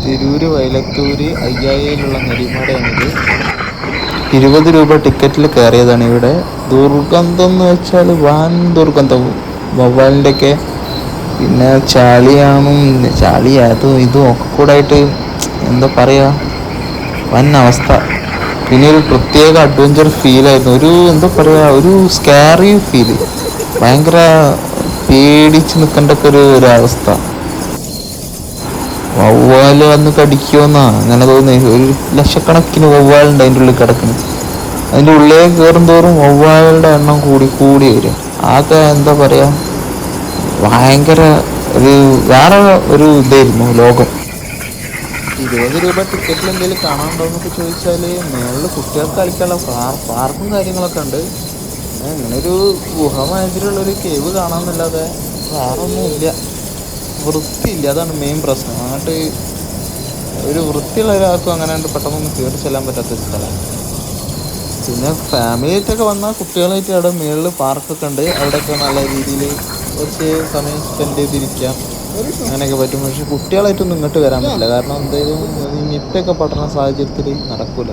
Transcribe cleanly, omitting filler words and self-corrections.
തിരൂര് വയലത്തൂര് അയ്യായിലുള്ള നെടിമാടയാണിത്. 20 രൂപ ടിക്കറ്റിൽ കയറിയതാണ്. ഇവിടെ ദുർഗന്ധം എന്ന് വെച്ചാൽ വൻ ദുർഗന്ധം, വവ്വാലിൻ്റെയൊക്കെ. പിന്നെ ചളി അതും ഇതും ഒക്കെ കൂടെ ആയിട്ട് എന്താ പറയുക, വൻ അവസ്ഥ. പിന്നെ ഒരു പ്രത്യേക അഡ്വഞ്ചർ ഫീലായിരുന്നു, ഒരു എന്താ പറയുക, ഒരു സ്കാറി ഫീല്, ഭയങ്കര പേടിച്ച് നിൽക്കേണ്ടൊക്കെ ഒരവസ്ഥ. വവ്വാല് വന്ന് കടിക്കുമെന്നാ അങ്ങനെ തോന്നുന്നത്. ഒരു ലക്ഷക്കണക്കിന് വവ്വാലുണ്ട് അതിൻ്റെ ഉള്ളിൽ കിടക്കുന്നത്. അതിൻ്റെ ഉള്ളിലേക്ക് കയറും തോറും വവ്വാലുകളുടെ എണ്ണം കൂടി കൂടി വരും. ആകെ എന്താ പറയുക, ഭയങ്കര ഒരു വേറെ ഒരു ഇതായിരുന്നു ലോകം. 20 രൂപ ടിക്കറ്റിൽ എന്തെങ്കിലും കാണാനുണ്ടോ എന്നൊക്കെ ചോദിച്ചാൽ, മേളിൽ കുട്ടികൾക്ക് കളിക്കാനുള്ള പാർക്കും കാര്യങ്ങളൊക്കെ ഉണ്ട്. ഇങ്ങനെ ഒരു ഗുഹ മാതിരിയുള്ളൊരു കേവ് കാണാമെന്നല്ലാതെ വേറെ ഒന്നുമില്ല. വൃത്തിയില്ല, അതാണ് മെയിൻ പ്രശ്നം. അങ്ങോട്ട് ഒരു വൃത്തിയുള്ള ഒരാൾക്കും അങ്ങനെ പെട്ടെന്നൊന്നും കയറി ചെല്ലാൻ പറ്റാത്തൊരു സ്ഥലമാണ്. പിന്നെ ഫാമിലി ആയിട്ടൊക്കെ വന്നാൽ കുട്ടികളായിട്ട് അവിടെ മുകളിൽ പാർക്കൊക്കെ ഉണ്ട്. അവിടെയൊക്കെ നല്ല രീതിയിൽ കുറച്ച് സമയം സ്പെൻഡ് ചെയ്തിരിക്കാം, അങ്ങനെയൊക്കെ പറ്റും. പക്ഷെ കുട്ടികളായിട്ടൊന്നും ഇങ്ങോട്ട് വരാൻ പറ്റില്ല, കാരണം എന്തെങ്കിലും നിപ്പയൊക്കെ പടരുന്ന സാഹചര്യത്തിൽ നടക്കൂല.